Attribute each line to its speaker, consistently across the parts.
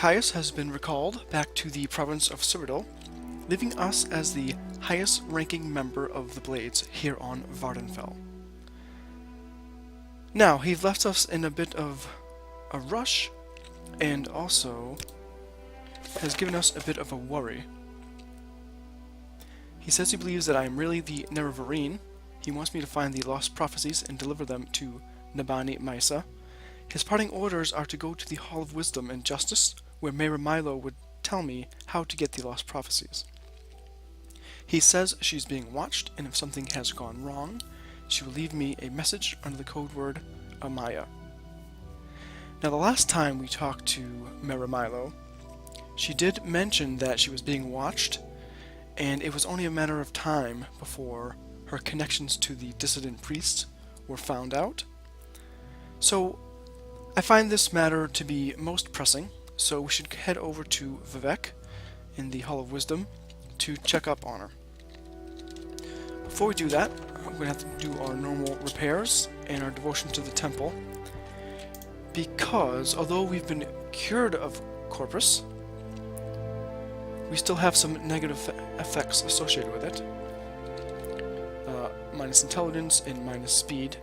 Speaker 1: Caius has been recalled back to the province of Cyrodiil, leaving us as the highest-ranking member of the Blades here on Vardenfell. Now, he left us in a bit of a rush, and also has given us a bit of a worry. He says he believes that I am really the Nerevarine. He wants me to find the lost prophecies and deliver them to Nabani Maisa. His parting orders are to go to the Hall of Wisdom and Justice, where Mera Milo would tell me how to get the lost prophecies. He says she's being watched, and if something has gone wrong, she will leave me a message under the code word Amaya. Now, the last time we talked to Mera Milo, she did mention that she was being watched, and it was only a matter of time before her connections to the dissident priests were found out. So, I find this matter to be most pressing, so we should head over to Vivek in the Hall of Wisdom to check up on her. Before we do that, we're going to have to do our normal repairs and our devotion to the temple, because although we've been cured of Corpus, we still have some negative effects associated with it. Minus intelligence and minus speed.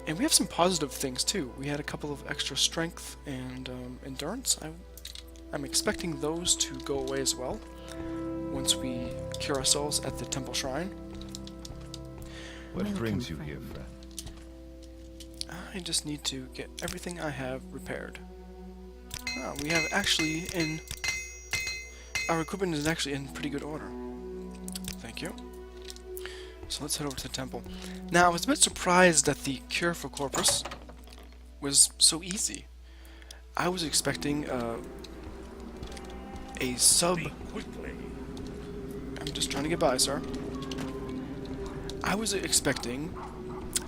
Speaker 1: And we have some positive things too. We had a couple of extra strength and endurance. I'm expecting those to go away as well once we cure ourselves at the temple shrine.
Speaker 2: What brings you here, friend?
Speaker 1: I just need to get everything I have repaired. We have actually our equipment is actually in pretty good order. Thank you. So let's head over to the temple. Now, I was a bit surprised that the cure for Corpus was so easy. I was expecting a sub... I'm just trying to get by, sir. I was expecting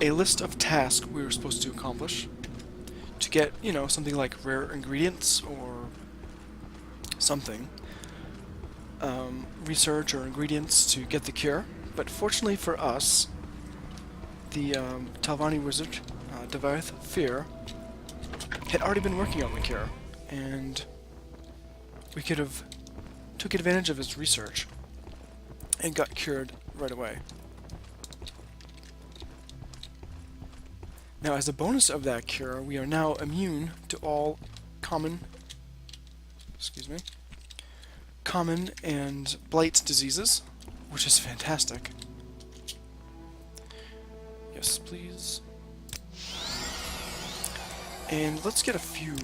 Speaker 1: a list of tasks we were supposed to accomplish to get, you know, something like rare ingredients or something. Research or ingredients to get the cure. But fortunately for us, the Talvani wizard, Devarth Fear, had already been working on the cure, and we could have took advantage of his research and got cured right away. Now, as a bonus of that cure, we are now immune to all common and blight diseases, which is fantastic. Yes, please. And let's get a few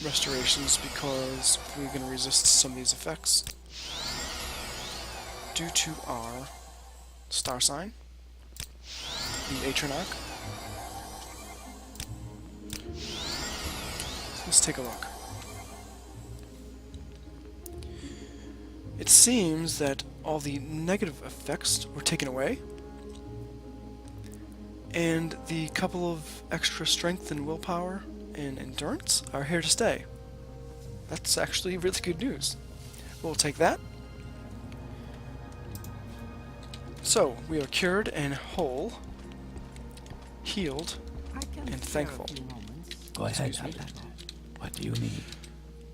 Speaker 1: restorations because we're going to resist some of these effects due to our star sign, the Atronach. Let's take a look. It seems that all the negative effects were taken away, and the couple of extra strength and willpower and endurance are here to stay. That's actually really good news. We'll take that. So, we are cured and whole, healed, and thankful.
Speaker 3: Go ahead, Outlander. What do you need?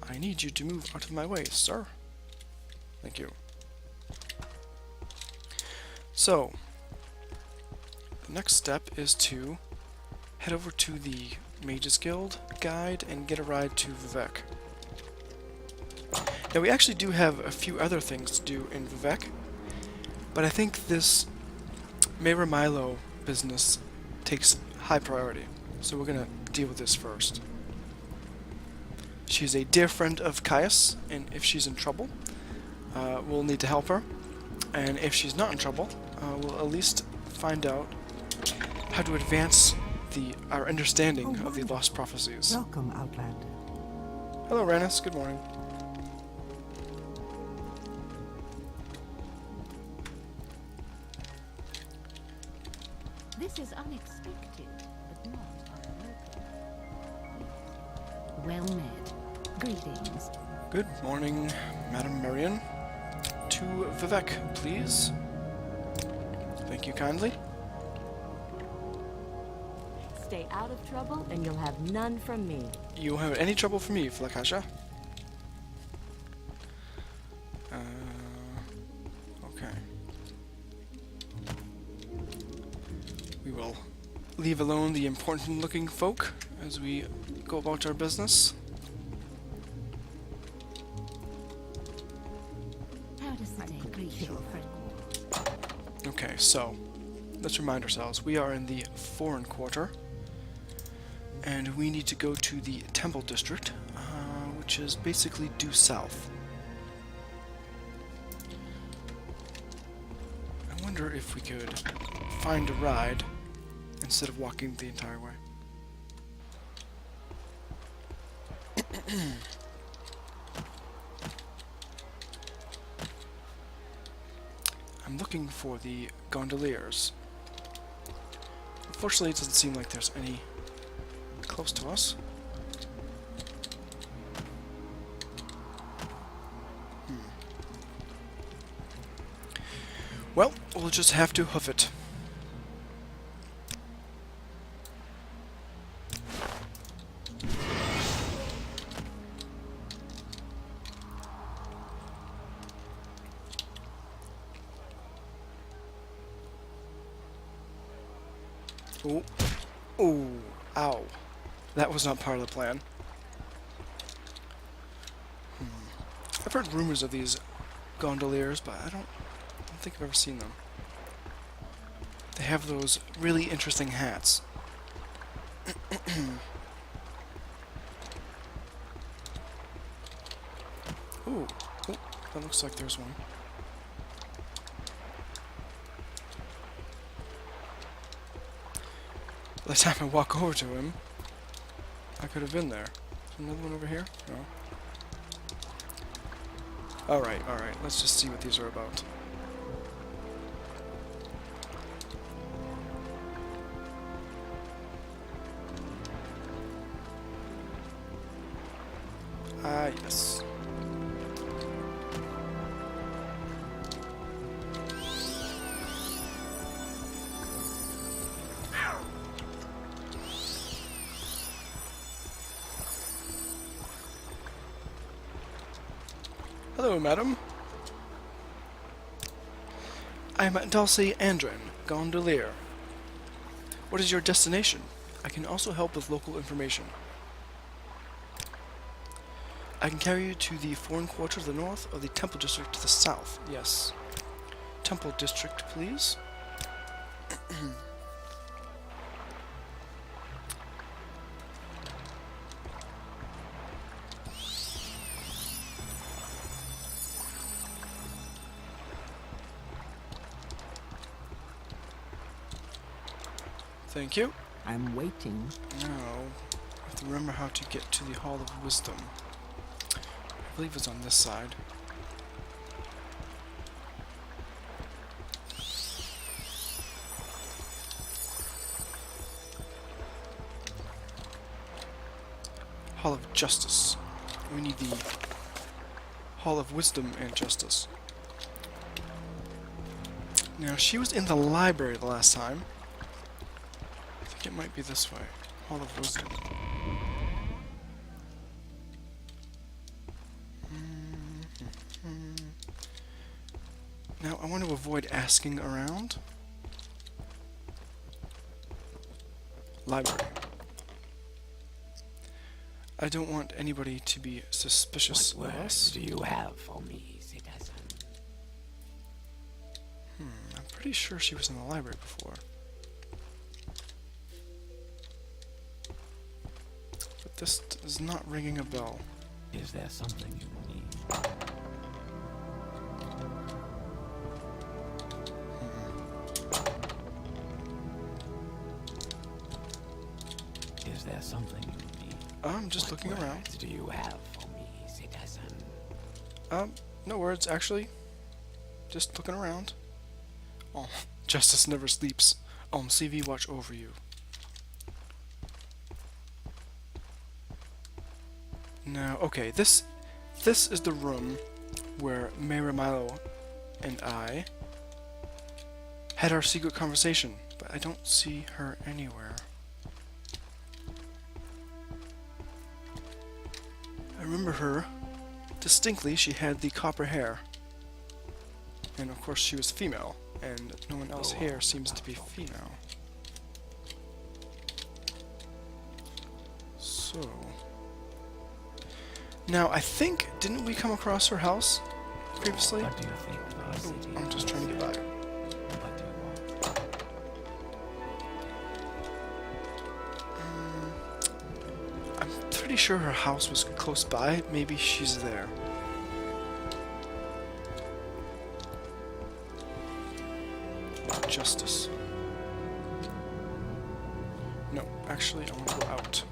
Speaker 1: I need you to move out of my way, sir. Thank you. So, the next step is to head over to the Mages Guild guide and get a ride to Vivek. Now, we actually do have a few other things to do in Vivek, but I think this Mera Milo business takes high priority, so we're going to deal with this first. She's a dear friend of Caius, and if she's in trouble, we'll need to help her. And if she's not in trouble, we'll at least find out how to advance our understanding of the lost prophecies.
Speaker 4: Welcome, Outlander.
Speaker 1: Hello, Rannis. Good morning.
Speaker 5: This is unexpected, but not unwelcome. Well met. Greetings.
Speaker 1: Good morning, Madam Marion. To Vivek, please. Thank you kindly.
Speaker 4: Stay out of trouble, and you'll have none from me.
Speaker 1: You won't have any trouble for me, Flakasha. Okay. We will leave alone the important-looking folk as we go about our business.
Speaker 5: How does the day greet your friend?
Speaker 1: Okay, so let's remind ourselves, we are in the foreign quarter, and we need to go to the temple district, which is basically due south. I wonder if we could find a ride instead of walking the entire way. I'm looking for the gondoliers. Unfortunately, it doesn't seem like there's any close to us. Well, we'll just have to hoof it. Oh, oh, ow. That was not part of the plan. I've heard rumors of these gondoliers, but I don't think I've ever seen them. They have those really interesting hats. Ooh, oh, that looks like there's one. By the time I walk over to him, I could have been there. Is another one over here? No. Alright, let's just see what these are about. Ah, yes. Hello, madam. I am Dulce Andren, gondolier. What is your destination? I can also help with local information. I can carry you to the foreign quarter to the north or the temple district to the south. Yes. Temple district, please. Thank you.
Speaker 3: I'm waiting.
Speaker 1: Now, I have to remember how to get to the Hall of Wisdom. I believe it's on this side. Hall of Justice. We need the Hall of Wisdom and Justice. Now, she was in the library the last time. I think it might be this way. Hall of Wisdom. Now, I want to avoid asking around. Library. I don't want anybody to be suspicious of us.
Speaker 3: Do you have for me, citizen?
Speaker 1: I'm pretty sure she was in the library before. But this is not ringing a bell.
Speaker 3: Is there something you need? Is there something you need?
Speaker 1: I'm just looking around.
Speaker 3: What do you have for me, citizen?
Speaker 1: No words, actually. Just looking around. Oh, Justice never sleeps. CV watch over you. Now, okay, this is the room where Mayor Milo and I had our secret conversation, but I don't see her anywhere. I remember her distinctly. She had the copper hair. And of course she was female, and no one else here seems to be female. So... Now, I think, didn't we come across her house previously?
Speaker 3: What do you think of our city?
Speaker 1: I'm just trying to get by.
Speaker 3: What do you want?
Speaker 1: I'm pretty sure her house was close by. Maybe she's there. Justice. No, actually, I want to go out.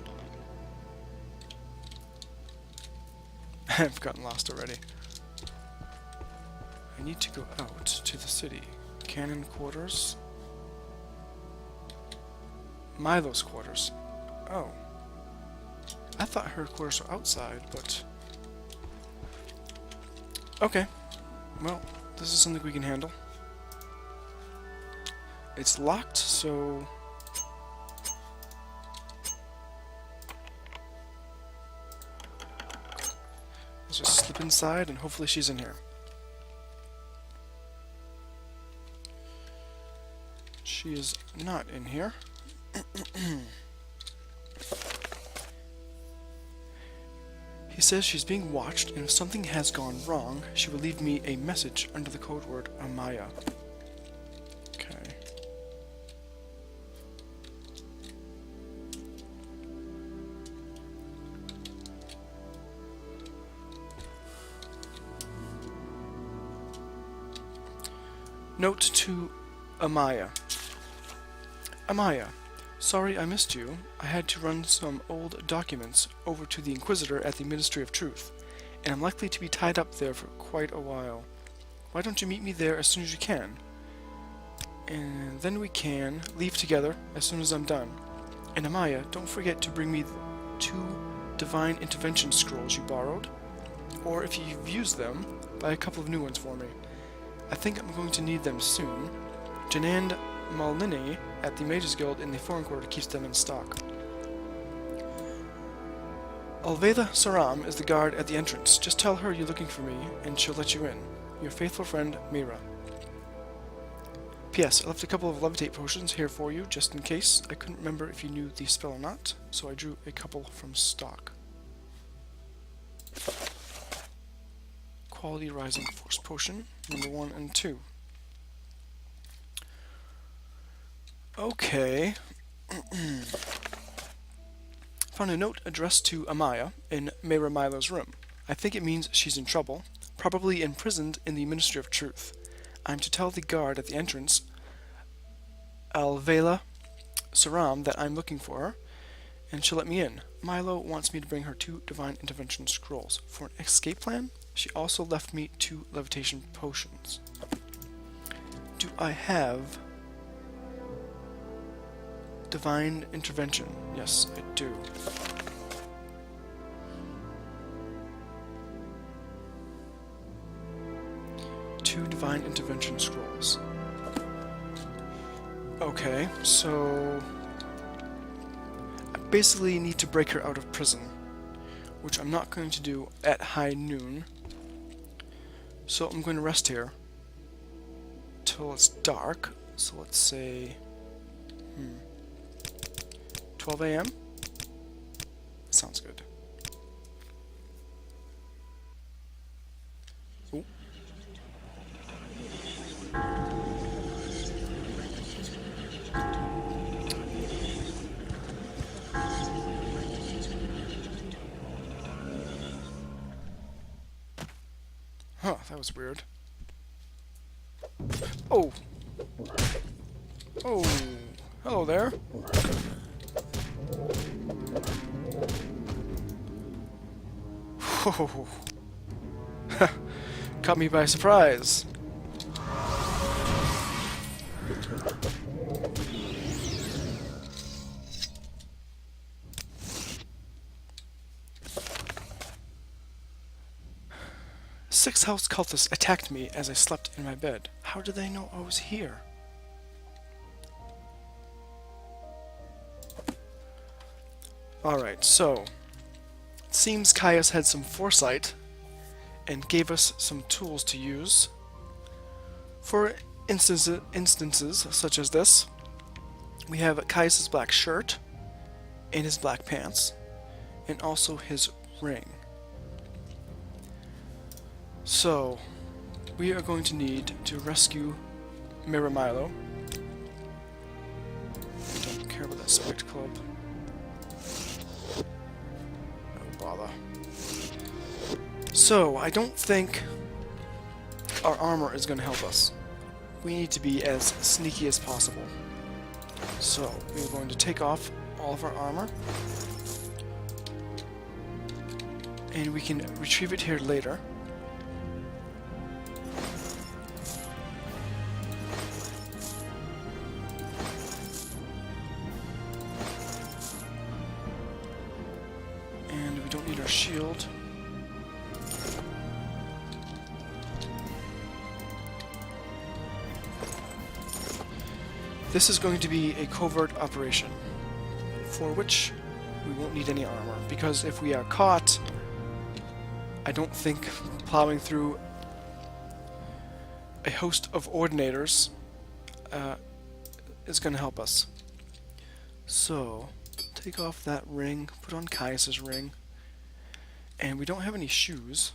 Speaker 1: I've gotten lost already. I need to go out to the city. Cannon quarters. Milo's quarters. Oh. I thought her quarters were outside, but... Okay. Well, this is something we can handle. It's locked, so... Let's just slip inside and hopefully she's in here. She is not in here. He says she's being watched, and if something has gone wrong, she will leave me a message under the code word Amaya. Okay. Note to Amaya. Amaya, sorry I missed you. I had to run some old documents over to the Inquisitor at the Ministry of Truth, and I'm likely to be tied up there for quite a while. Why don't you meet me there as soon as you can? And then we can leave together as soon as I'm done. And Amaya, don't forget to bring me the 2 Divine Intervention scrolls you borrowed, or if you've used them, buy a couple of new ones for me. I think I'm going to need them soon. Janand Malnini at the Mages Guild in the Foreign Quarter keeps them in stock. Alveda Saram is the guard at the entrance. Just tell her you're looking for me, and she'll let you in. Your faithful friend, Mira. P.S. I left a couple of levitate potions here for you, just in case. I couldn't remember if you knew the spell or not, so I drew a couple from stock. Quality Rising Force Potion, number 1 and 2. Okay. Found a note addressed to Amaya in Mera Milo's room. I think it means she's in trouble, probably imprisoned in the Ministry of Truth. I'm to tell the guard at the entrance, Alvela Saram, that I'm looking for her, and she'll let me in. Milo wants me to bring her 2 Divine Intervention scrolls. For an escape plan, she also left me 2 levitation potions. Do I have Divine Intervention? Yes, I do. Two Divine Intervention scrolls. Okay, so I basically need to break her out of prison, which I'm not going to do at high noon. So I'm going to rest here till it's dark. So let's say 12 a.m. Sounds good. Ooh. Huh, that was weird. Oh! Oh! Hello there! Whoa! Caught me by surprise! Six house cultists attacked me as I slept in my bed. How did they know I was here? Alright, so let's seems Caius had some foresight and gave us some tools to use. For instances such as this, we have Caius's black shirt and his black pants, and also his ring. So, we are going to need to rescue Miramilo. Don't care about that spiked club. No bother. So, I don't think our armor is going to help us. We need to be as sneaky as possible. So, we're going to take off all of our armor. And we can retrieve it here later. And we don't need our shield. This is going to be a covert operation, for which we won't need any armor, because if we are caught, I don't think plowing through a host of ordinators is going to help us. So, take off that ring, put on Caius's ring, and we don't have any shoes.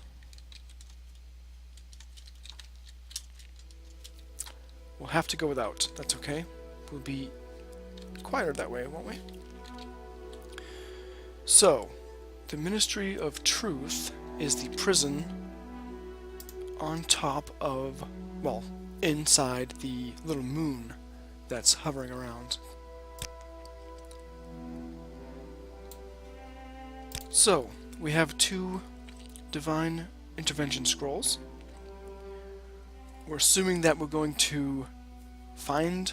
Speaker 1: We'll have to go without, that's okay. We'll be quieter that way, won't we? So, the Ministry of Truth is the prison on top of, well, inside the little moon that's hovering around. So, we have 2 Divine Intervention Scrolls. We're assuming that we're going to find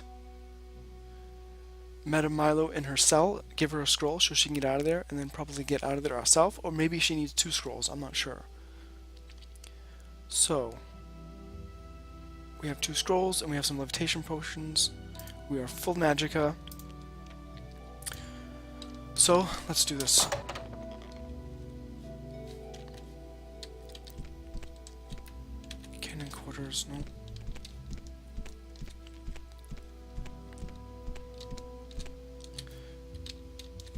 Speaker 1: Madame Milo in her cell, give her a scroll so she can get out of there, and then probably get out of there herself, or maybe she needs 2 scrolls, I'm not sure. So, we have 2 scrolls, and we have some levitation potions. We are full magicka. So, let's do this. Cannon quarters, no.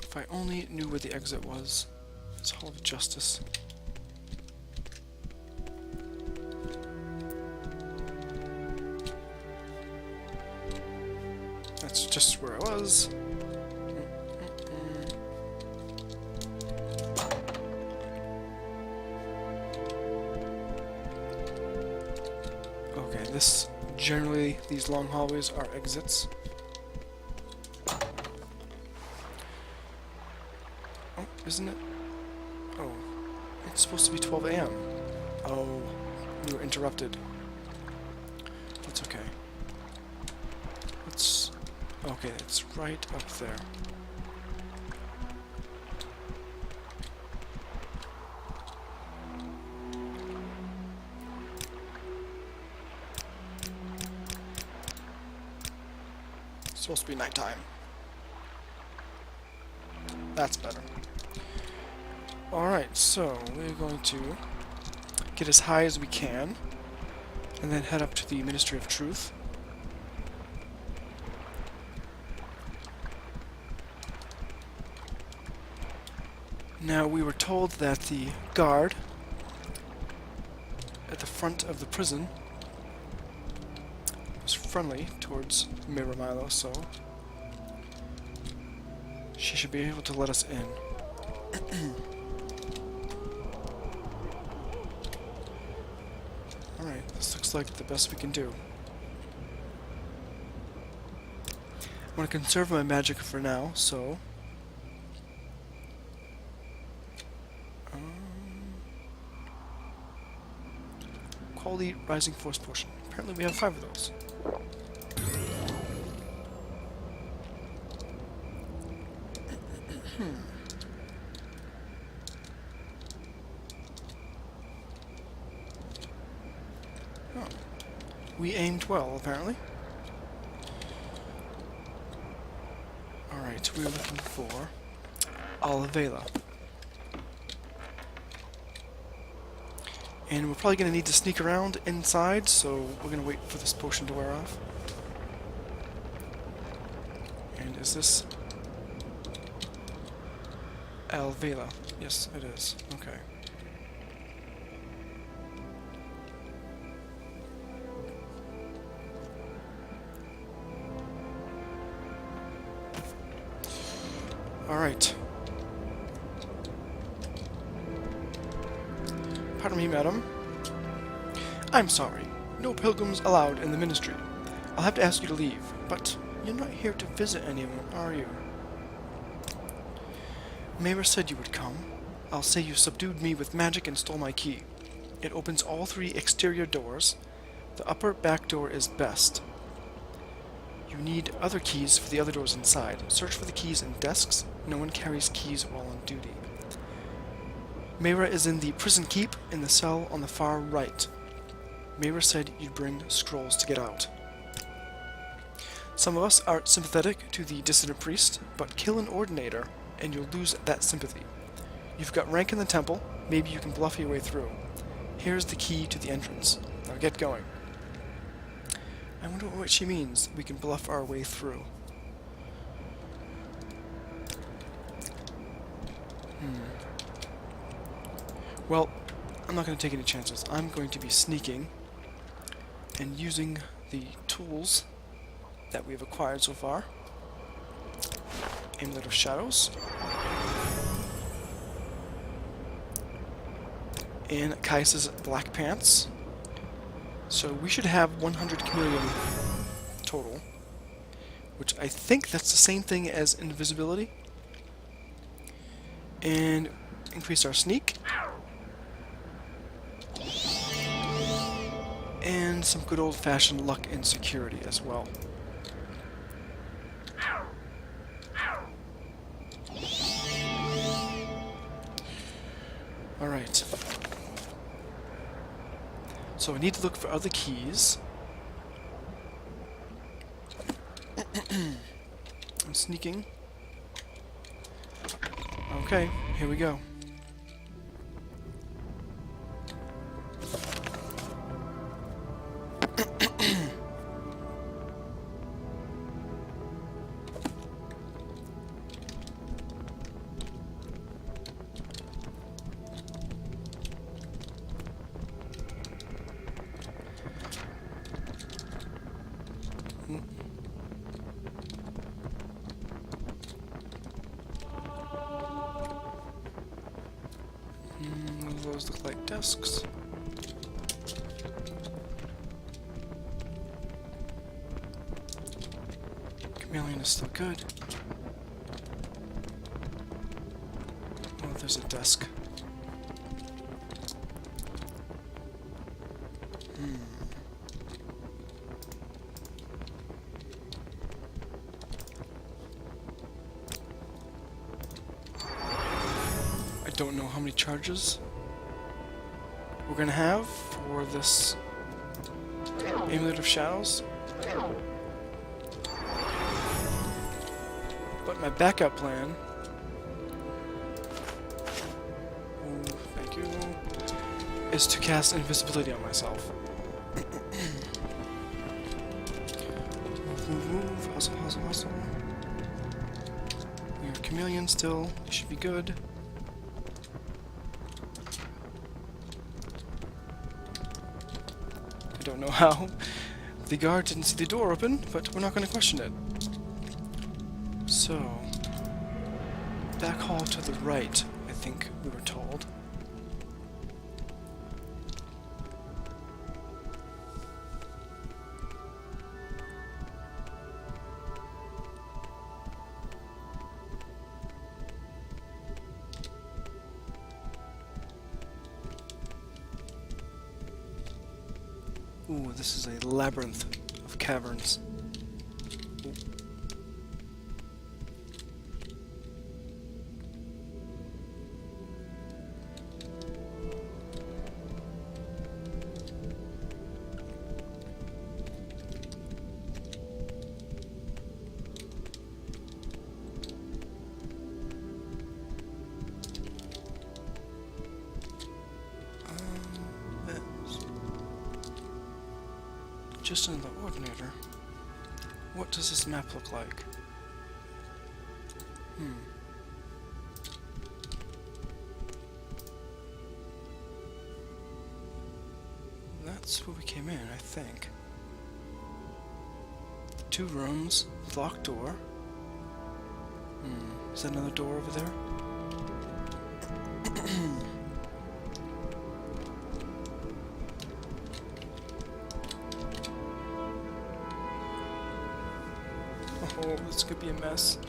Speaker 1: If I only knew where the exit was. It's Hall of Justice. That's just where I was. Okay, generally these long hallways are exits. Oh, isn't it? Oh, it's supposed to be 12 a.m. Oh, we were interrupted. That's okay. Okay, it's right up there. It's supposed to be nighttime. That's better. Alright, so we're going to get as high as we can and then head up to the Ministry of Truth. Now, we were told that the guard at the front of the prison was friendly towards Miramilo, so she should be able to let us in. Alright, this looks like the best we can do. I want to conserve my magic for now, so Quality Rising Force Potion. Apparently we have 5 of those. Oh. We aimed well, apparently. Alright, we're looking for Olivela. And we're probably going to need to sneak around inside, so we're going to wait for this potion to wear off. And is this Alvela? Yes, it is. Okay. Alright. Pardon me, madam. I'm sorry. No pilgrims allowed in the ministry. I'll have to ask you to leave, but you're not here to visit anyone, are you? Mayra said you would come. I'll say you subdued me with magic and stole my key. It opens all 3 exterior doors. The upper back door is best. You need other keys for the other doors inside. Search for the keys in desks. No one carries keys while on duty. Mayra is in the prison keep in the cell on the far right. Mayra said you'd bring scrolls to get out. Some of us are sympathetic to the dissident priest, but kill an ordinator and you'll lose that sympathy. You've got rank in the temple, maybe you can bluff your way through. Here's the key to the entrance. Now get going. I wonder what she means, we can bluff our way through. Well, I'm not going to take any chances. I'm going to be sneaking and using the tools that we've acquired so far. Amulet of Shadows. And Caius's Black Pants. So we should have 100 chameleon total, which I think that's the same thing as invisibility. And increase our sneak. And some good old-fashioned luck and security as well. Alright. So I need to look for other keys. I'm sneaking. Okay, here we go. Those look like desks. Chameleon is still good. Oh, there's a desk. I don't know how many charges we're gonna have for this Amulet of Shadows. But my backup plan, thank you, is to cast invisibility on myself. Move, hustle, hustle, hustle. We have chameleon still, we should be good. I don't know how the guard didn't see the door open, but we're not going to question it. So, back hall to the right, I think we were told. Ooh, this is a labyrinth of caverns. Ooh. just another ordinator. What does this map look like? That's where we came in, I think. 2 rooms, locked door. Is that another door over there? Oh, this could be a mess.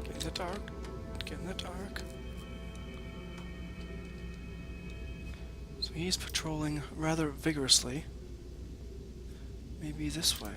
Speaker 1: Get in the dark. Get in the dark. So he's patrolling rather vigorously. Maybe this way.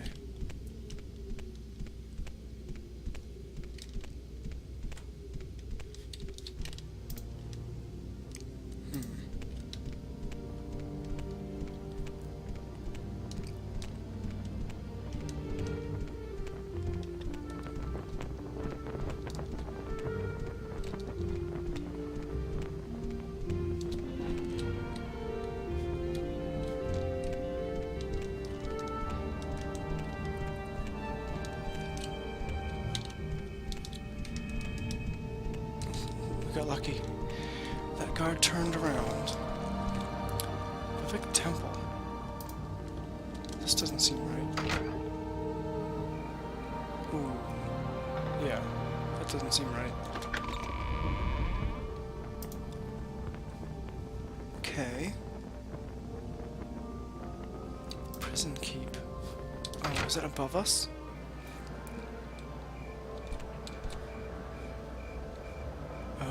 Speaker 1: We got lucky. That guard turned around. Perfect temple. This doesn't seem right. Ooh. Yeah, that doesn't seem right. Okay. Prison keep. Oh, is that above us? Oh.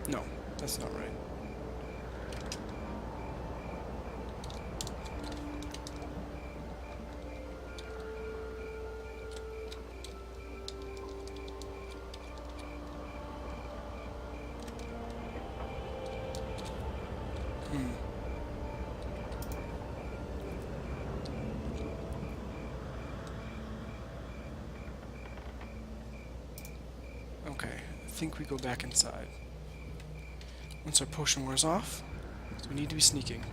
Speaker 1: No, that's not right. Okay, I think we go back inside. Once our potion wears off, we need to be sneaking.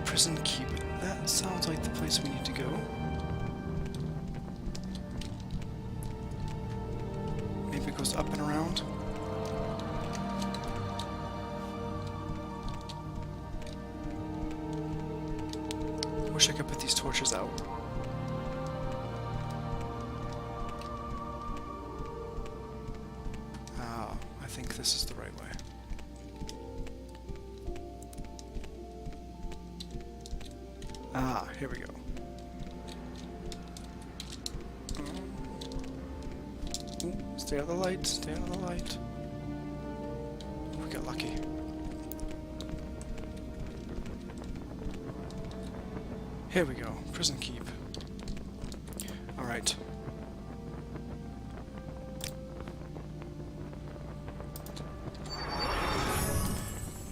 Speaker 1: Prison keep. That sounds like the place we need to go. Maybe it goes up and around. Wish I could put these torches out. Ah, I think this is the right way. Ah, here we go. Ooh, stay on the light, stay on the light. We got lucky. Here we go, prison keep. Alright.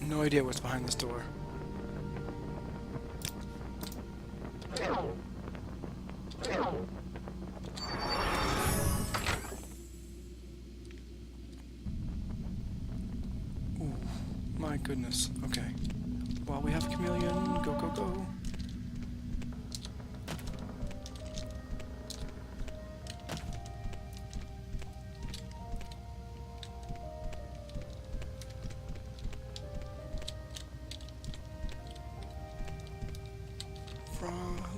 Speaker 1: No idea what's behind this door. Ooh, my goodness. Okay. While we have chameleon, go, go, go.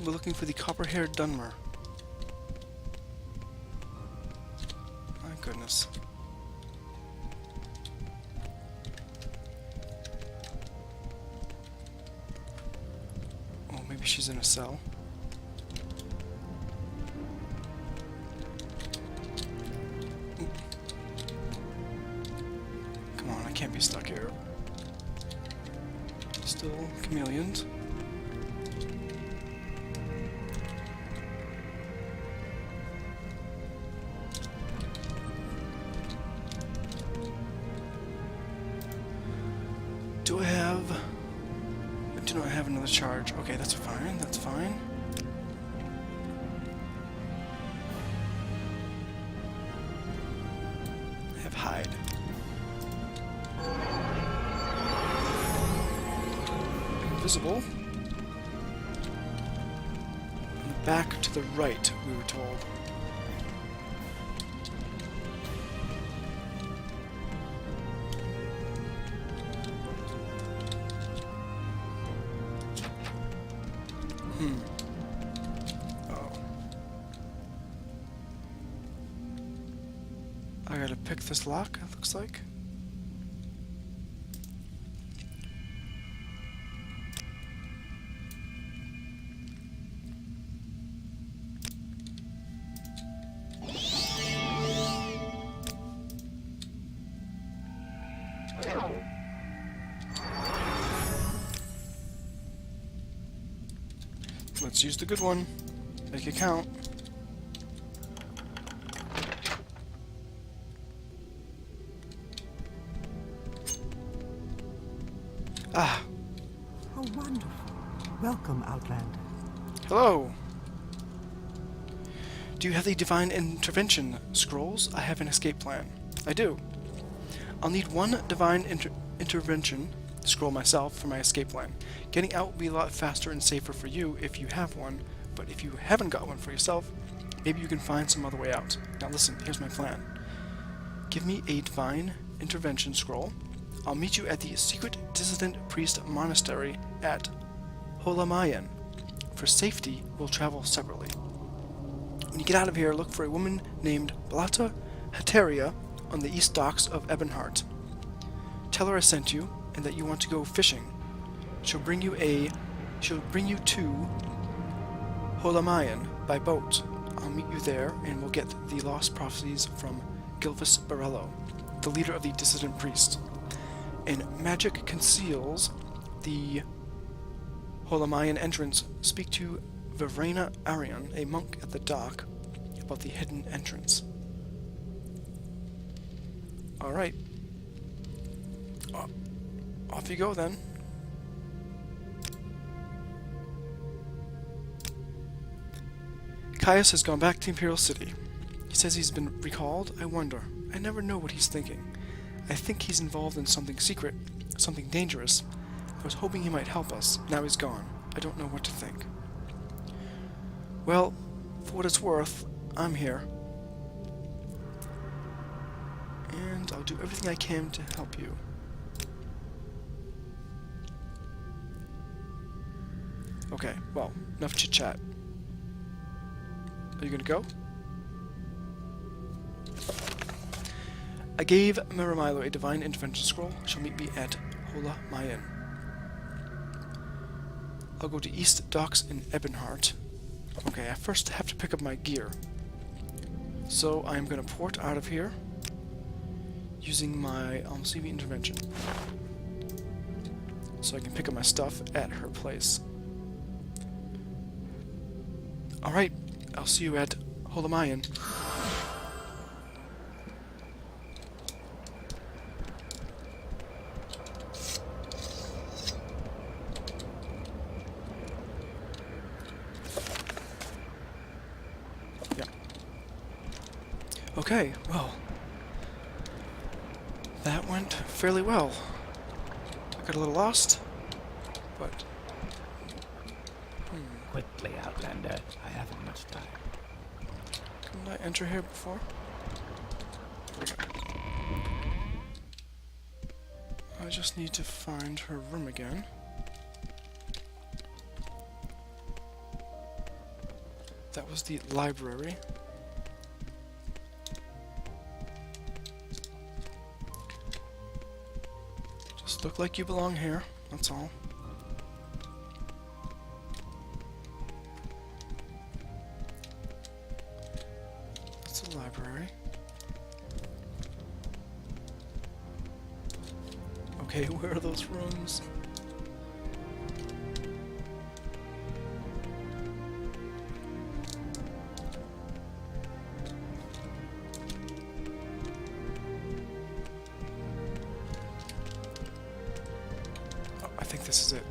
Speaker 1: We're looking for the copper-haired Dunmer. My goodness. Oh, maybe she's in a cell. can't be stuck here. Still chameleons. I do not have another charge. Okay, that's fine, that's fine. I have hide. Invisible. And back to the right, we were told. Oh. I gotta pick this lock, it looks like. Let's use the good one. Make it count. Ah.
Speaker 6: How wonderful. Welcome, Outlander.
Speaker 1: Hello. Do you have the Divine Intervention scrolls? I have an escape plan. I do. I'll need one Divine Intervention scroll myself for my escape plan. Getting out will be a lot faster and safer for you if you have one, but if you haven't got one for yourself, maybe you can find some other way out. Now listen, here's my plan. Give me a Divine Intervention scroll. I'll meet you at the secret dissident priest monastery at Holamayan. For safety, we'll travel separately. When you get out of here, look for a woman named Blata Hateria on the east docks of Ebonheart. Tell her I sent you, and that you want to go fishing. She'll bring you to Holamayan by boat. I'll meet you there, and we'll get the lost prophecies from Gilvis Barello, the leader of the dissident priest. And magic conceals the Holamayan entrance. Speak to Verena Arion, a monk at the dock, about the hidden entrance. Alright. Off you go then. Caius has gone back to Imperial City. He says he's been recalled. I wonder. I never know what he's thinking. I think he's involved in something secret, something dangerous. I was hoping he might help us. Now he's gone. I don't know what to think. Well, for what it's worth, I'm here. And I'll do everything I can to help you. Okay, well, enough chit-chat. Are you gonna go? I gave Miramilo a Divine Intervention scroll. She'll meet me at Hola Mayan. I'll go to East Docks in Ebonheart. Okay, I first have to pick up my gear. So I'm gonna port out of here using my CV intervention. So I can pick up my stuff at her place. Alright, I'll see you at Holamayan. Yeah. Okay, well, that went fairly well. I got a little lost, but
Speaker 3: Quickly, Outlander. I haven't much time.
Speaker 1: couldn't I enter here before? I just need to find her room again. That was the library. Just look like you belong here, that's all. That's a library. Okay, where are those rooms? Oh, I think this is it.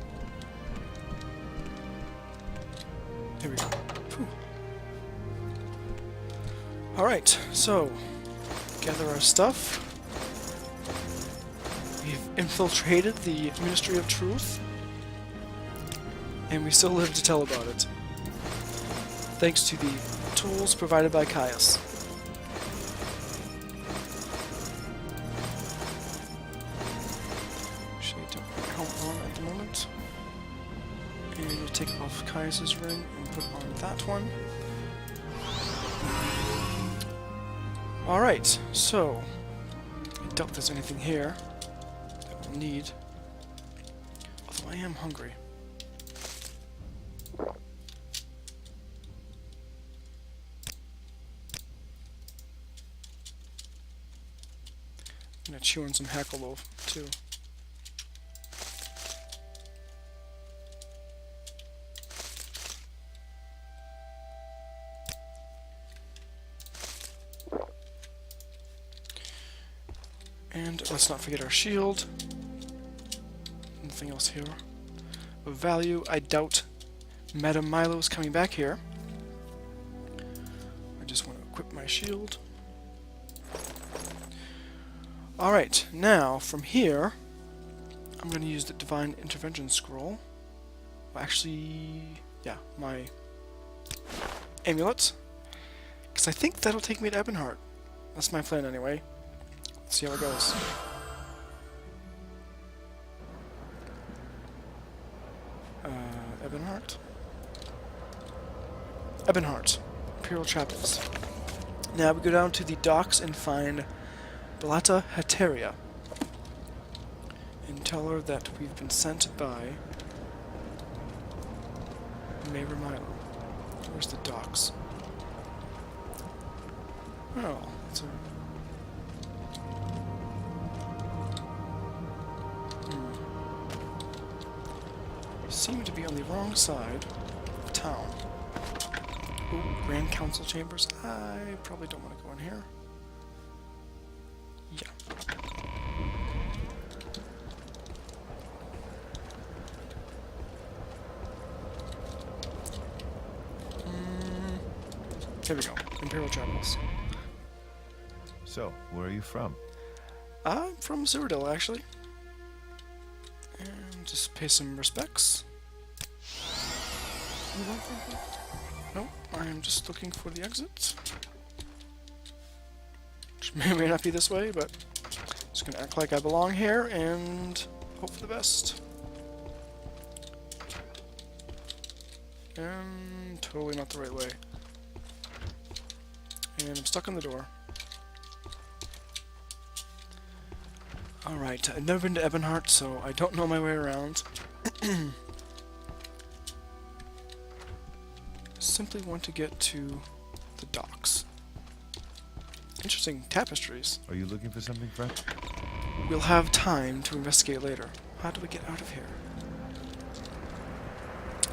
Speaker 1: Here we go. Phew. Alright, so gather our stuff. We've infiltrated the Ministry of Truth, and we still live to tell about it. Thanks to the tools provided by Caius. Actually, don't put my helmet on at the moment. And we'll take off Caius's ring and put on that one. Alright, so I doubt there's anything here that we'll need. Although I am hungry. I'm gonna chew on some hackle loaf too. And let's not forget our shield. Nothing else here of value. I doubt Madame Milo is coming back here. I just want to equip my shield. Alright, now from here, I'm going to use the Divine Intervention Scroll. Well, actually, yeah, my amulet. Because I think that'll take me to Ebonheart. That's my plan anyway. Let's see how it goes. Ebonheart? Ebonheart. Imperial Chapels. Now we go down to the docks and find Belata Hateria. And tell her that we've been sent by Mayor Milo. Where's the docks? Oh, it's a... Seem to be on the wrong side of town. Ooh, Grand Council Chambers. I probably don't want to go in here. Yeah. Here we go. Imperial Chapels.
Speaker 2: So, where are you from?
Speaker 1: I'm from Cyrodiil, actually. And just pay some respects.
Speaker 4: You want something?
Speaker 1: Nope, I'm just looking for the exit. Which may or may not be this way, but just gonna act like I belong here and hope for the best. And totally not the right way. And I'm stuck in the door. Alright, I've never been to Ebonheart, so I don't know my way around. Simply want to get to the docks. Interesting tapestries.
Speaker 2: Are you looking for something, friend?
Speaker 1: We'll have time to investigate later. How do we get out of here?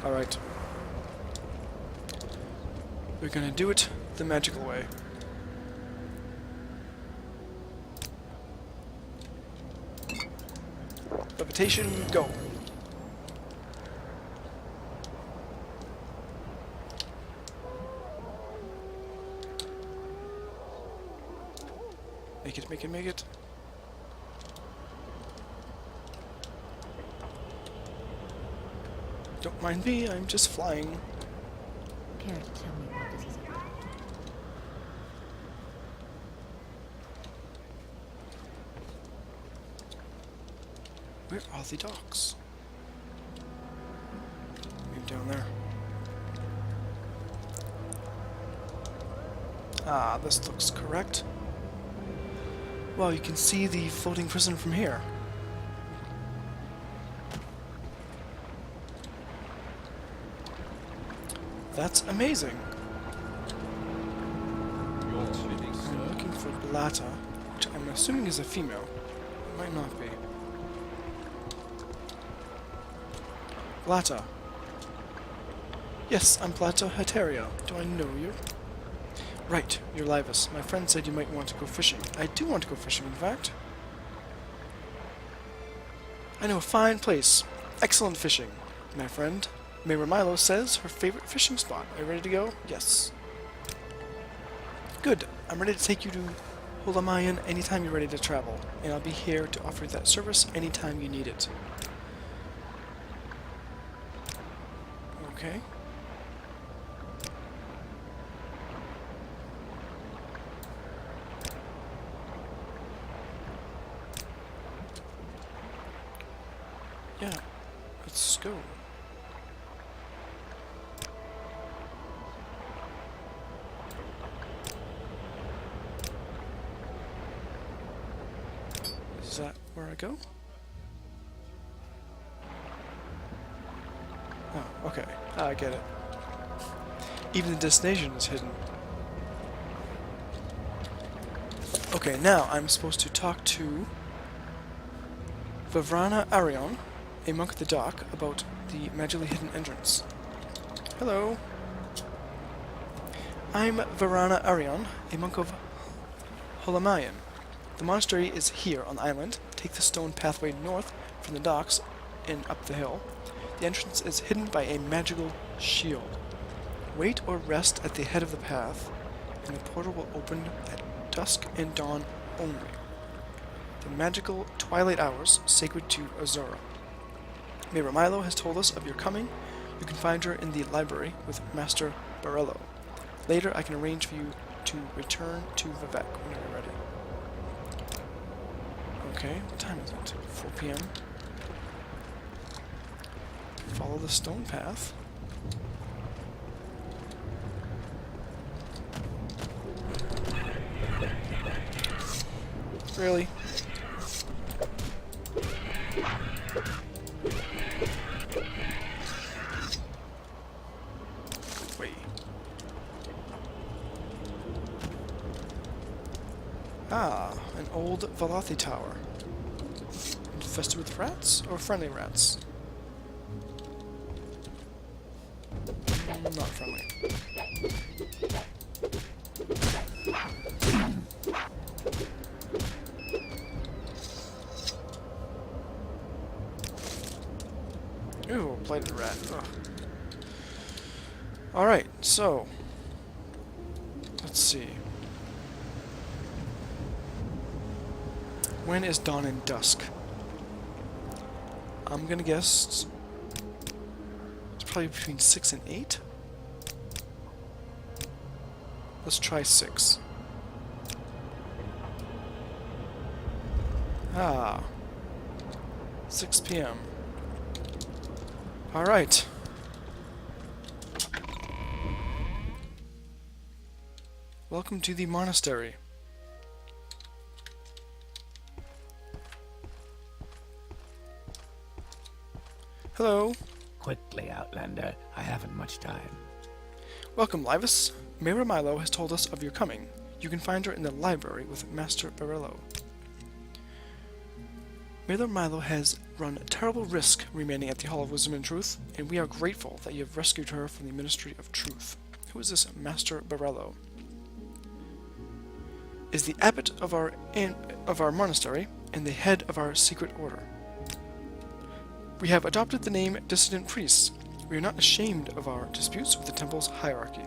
Speaker 1: Alright. We're gonna do it the magical way. Levitation, go! Make it, make it, make it. Don't mind me, I'm just flying.
Speaker 4: Care to tell me what this is about?
Speaker 1: Where are the docks? Maybe down there. Ah, this looks correct. Well, you can see the floating prison from here. That's amazing. I'm looking for Belata, which I'm assuming is a female. It might not be. Lata. Yes, I'm Plata Heteria. Do I know you? Right, you're Laevus. My friend said you might want to go fishing. I do want to go fishing, in fact. I know a fine place. Excellent fishing, my friend. Mayra Milo says her favorite fishing spot. Are you ready to go? Yes. Good. I'm ready to take you to Holamayan anytime you're ready to travel, and I'll be here to offer you that service anytime you need it. Okay. Yeah, let's go. Is that where I go? Oh, okay. I get it. Even the destination is hidden. Okay, now I'm supposed to talk to Vavrana Arion, a monk at the dock, about the magically hidden entrance. Hello. I'm Varana Arion, a monk of Holamayan. The monastery is here on the island. Take the stone pathway north from the docks and up the hill. The entrance is hidden by a magical shield. Wait or rest at the head of the path, and the portal will open at dusk and dawn only. The magical twilight hours sacred to Azura. Mayra Milo has told us of your coming. You can find her in the library with Master Barello. Later, I can arrange for you to return to Vivek when you're ready. Okay, what time is it? 4 p.m. Follow the stone path. Really? Wait. Ah, an old Valathi tower. Infested with rats or friendly rats? Not friendly. Ooh, blighted rat. Ugh. Alright, so let's see. When is dawn and dusk? I'm gonna guess it's probably between 6 and 8. Let's try 6. Ah, 6 p.m. Alright. Welcome to the monastery. Hello.
Speaker 3: Quickly, Outlander. I haven't much time.
Speaker 1: Welcome, Laevus. Mayra Milo has told us of your coming. You can find her in the library with Master Barello. Mayra Milo has run a terrible risk remaining at the Hall of Wisdom and Truth, and we are grateful that you have rescued her from the Ministry of Truth. Who is this Master Barello? Is the abbot of our monastery and the head of our secret order. We have adopted the name Dissident Priests. We are not ashamed of our disputes with the temple's hierarchy.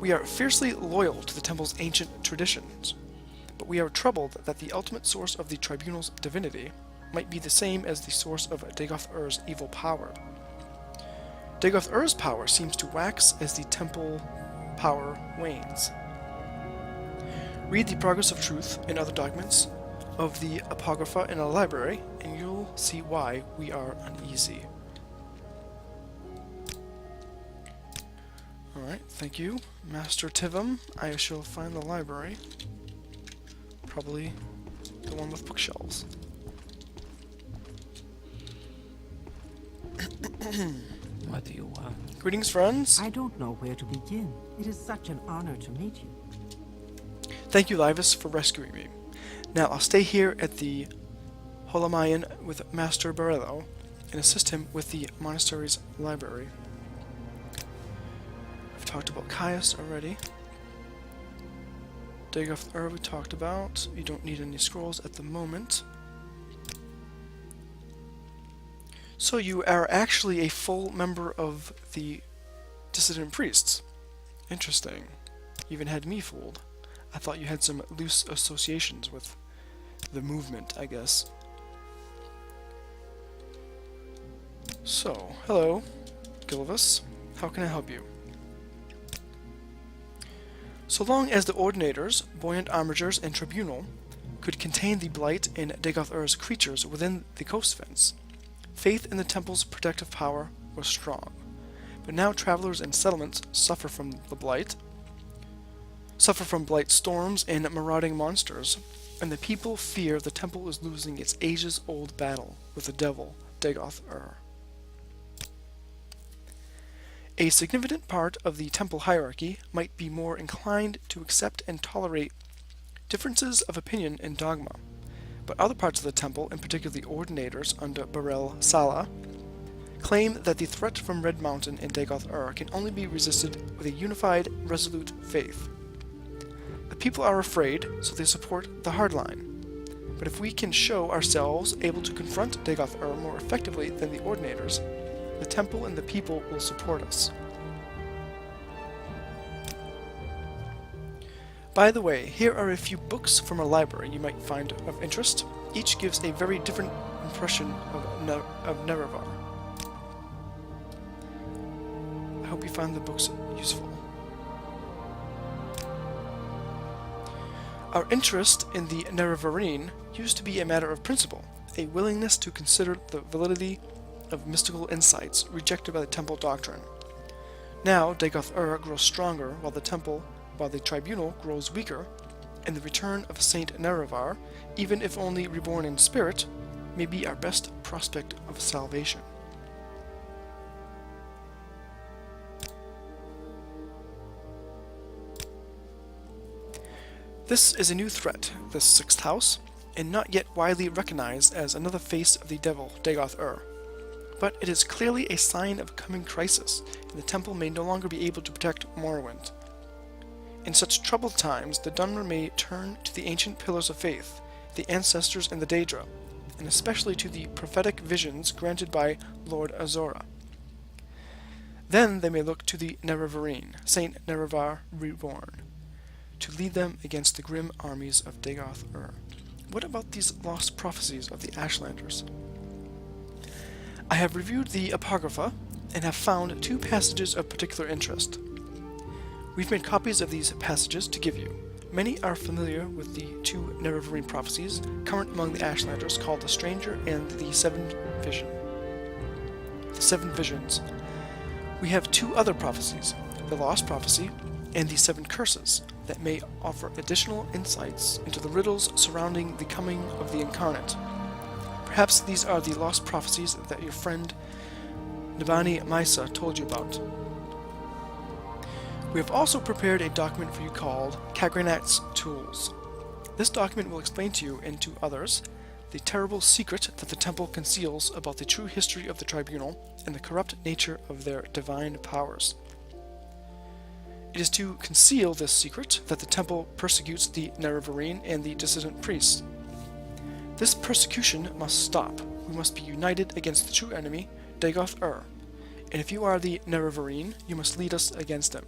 Speaker 1: We are fiercely loyal to the temple's ancient traditions, but we are troubled that the ultimate source of the tribunal's divinity might be the same as the source of Dagoth-Ur's evil power. Dagoth-Ur's power seems to wax as the temple power wanes. Read the Progress of Truth and other documents of the Apocrypha in a library, and you'll see why we are uneasy. Alright, thank you. Master Tivum, I shall find the library. Probably the one with bookshelves.
Speaker 3: What do you want?
Speaker 1: Greetings, friends.
Speaker 6: I don't know where to begin. It is such an honor to meet you.
Speaker 1: Thank you, Laevus, for rescuing me. Now, I'll stay here at the Holamayan with Master Barello, and assist him with the monastery's library. I've talked about Caius already. Dagoth we talked about. You don't need any scrolls at the moment. So you are actually a full member of the Dissident Priests. Interesting. You even had me fooled. I thought you had some loose associations with the movement, I guess. So, hello, Laevus. How can I help you? So long as the Ordinators, Buoyant Armigers, and Tribunal could contain the Blight and Dagoth creatures within the coast fence, faith in the temple's protective power was strong. But now travelers and settlements suffer from Blight storms and marauding monsters, and the people fear the temple is losing its ages-old battle with the devil, Dagoth. A significant part of the temple hierarchy might be more inclined to accept and tolerate differences of opinion and dogma, but other parts of the temple, in particular the Ordinators under Barel Sala, claim that the threat from Red Mountain and Dagoth can only be resisted with a unified, resolute faith. The people are afraid, so they support the hardline. But if we can show ourselves able to confront Dagoth more effectively than the Ordinators, the temple and the people will support us. By the way, here are a few books from our library you might find of interest. Each gives a very different impression of Nerevar. I hope you find the books useful. Our interest in the Nerevarine used to be a matter of principle, a willingness to consider the validity of mystical insights rejected by the temple doctrine. Now, Dagoth grows stronger while the tribunal grows weaker, and the return of Saint Nerevar, even if only reborn in spirit, may be our best prospect of salvation. This is a new threat, this sixth house, and not yet widely recognized as another face of the devil, Dagoth. But it is clearly a sign of a coming crisis, and the temple may no longer be able to protect Morrowind. In such troubled times, the Dunmer may turn to the ancient pillars of faith, the ancestors and the Daedra, and especially to the prophetic visions granted by Lord Azora. Then they may look to the Nerevarine, Saint Nerevar Reborn, to lead them against the grim armies of Dagoth. What about these lost prophecies of the Ashlanders? I have reviewed the Apocrypha and have found two passages of particular interest. We've made copies of these passages to give you. Many are familiar with the two Nerevarine prophecies current among the Ashlanders called the Stranger and the Seven Visions. We have two other prophecies, the Lost Prophecy and the Seven Curses, that may offer additional insights into the riddles surrounding the coming of the Incarnate. Perhaps these are the lost prophecies that your friend Nabani Maisa told you about. We have also prepared a document for you called Kagranat's Tools. This document will explain to you and to others the terrible secret that the temple conceals about the true history of the tribunal and the corrupt nature of their divine powers. It is to conceal this secret that the temple persecutes the Nerevarine and the dissident priests. This persecution must stop. We must be united against the true enemy, Dagoth. And if you are the Nerevarine, you must lead us against him.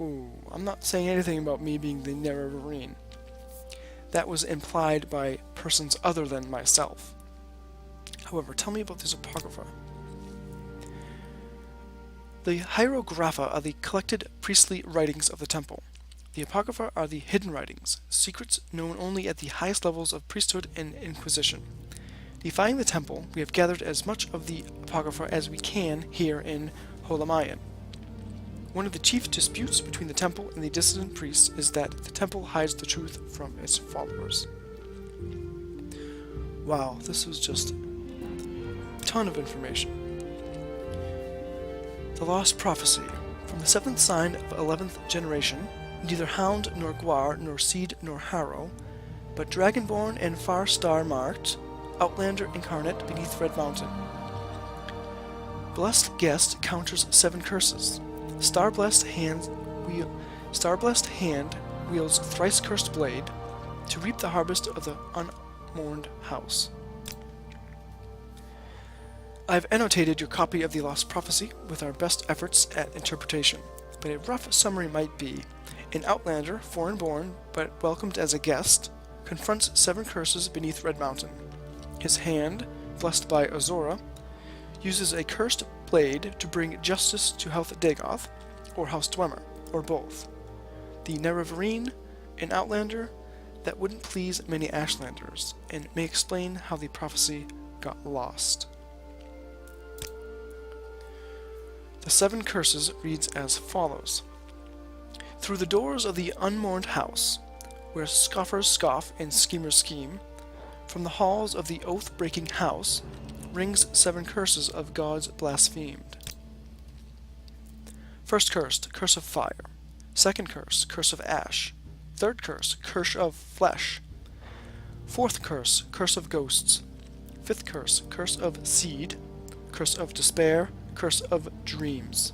Speaker 1: Ooh, I'm not saying anything about me being the Nerevarine. That was implied by persons other than myself. However, tell me about this Apocrypha. The Hieroglypha are the collected priestly writings of the temple. The Apocrypha are the hidden writings, secrets known only at the highest levels of priesthood and inquisition. Defying the temple, we have gathered as much of the Apocrypha as we can here in Holamayan. One of the chief disputes between the temple and the dissident priests is that the temple hides the truth from its followers. Wow, this was just a ton of information. The Lost Prophecy. From the 7th sign of 11th generation, neither hound nor guar nor seed nor harrow, but dragonborn and far star marked, outlander incarnate beneath Red Mountain. Blessed guest counters 7 curses. Star-blessed hand wields thrice cursed blade to reap the harvest of the unmourned house. I've annotated your copy of the Lost Prophecy with our best efforts at interpretation, but a rough summary might be: an outlander, foreign-born, but welcomed as a guest, confronts 7 curses beneath Red Mountain. His hand, blessed by Azora, uses a cursed blade to bring justice to House Dagoth, or House Dwemer, or both. The Nerevarine, an outlander that wouldn't please many Ashlanders, and may explain how the prophecy got lost. The 7 curses reads as follows. Through the doors of the unmourned house, where scoffers scoff and schemers scheme, from the halls of the oath-breaking house, rings 7 curses of gods blasphemed. First curse, curse of fire. Second curse, curse of ash. Third curse, curse of flesh. Fourth curse, curse of ghosts. Fifth curse, curse of seed. Curse of despair, curse of dreams.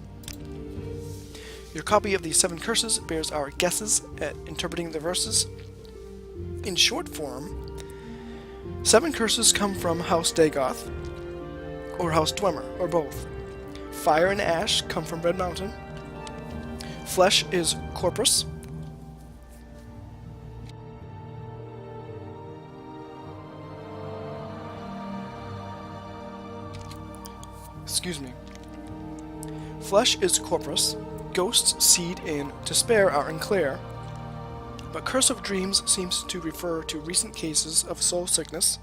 Speaker 1: Your copy of the 7 curses bears our guesses at interpreting the verses. In short form, 7 curses come from House Dagoth, or House Dwemer, or both. Fire and ash come from Red Mountain. Flesh is Corpus. Excuse me. Flesh is Corpus. Ghosts, seed, and despair are unclear. But Curse of Dreams seems to refer to recent cases of soul sickness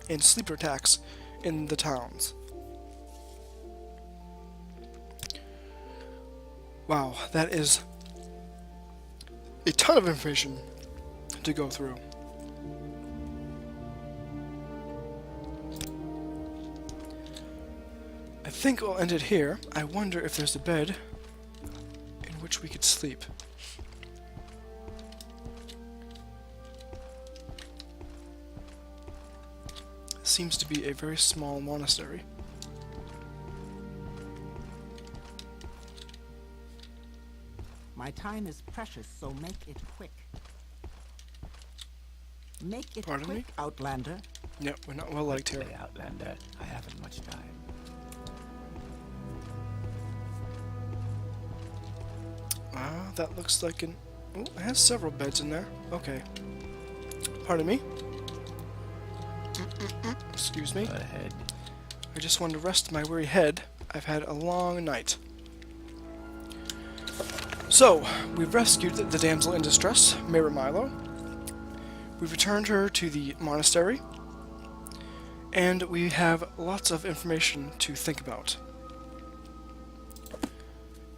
Speaker 1: and sleeper attacks in the towns. Wow, that is a ton of information to go through. I think I'll end it here. I wonder if there's a bed in which we could sleep. Seems to be a very small monastery.
Speaker 6: My time is precious, so make it quick. Make it
Speaker 1: Pardon
Speaker 6: quick,
Speaker 1: me?
Speaker 6: Outlander.
Speaker 1: Yep, we're not well liked here.
Speaker 3: Say, Outlander, I haven't much time.
Speaker 1: Ah, that looks like an... Oh, it has several beds in there. Okay. Pardon me? Excuse me.
Speaker 3: Go ahead.
Speaker 1: I just want to rest my weary head. I've had a long night. So, we've rescued the damsel in distress, Milo. We've returned her to the monastery. And we have lots of information to think about.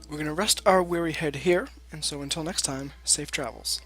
Speaker 1: We're going to rest our weary head here, and so until next time, safe travels.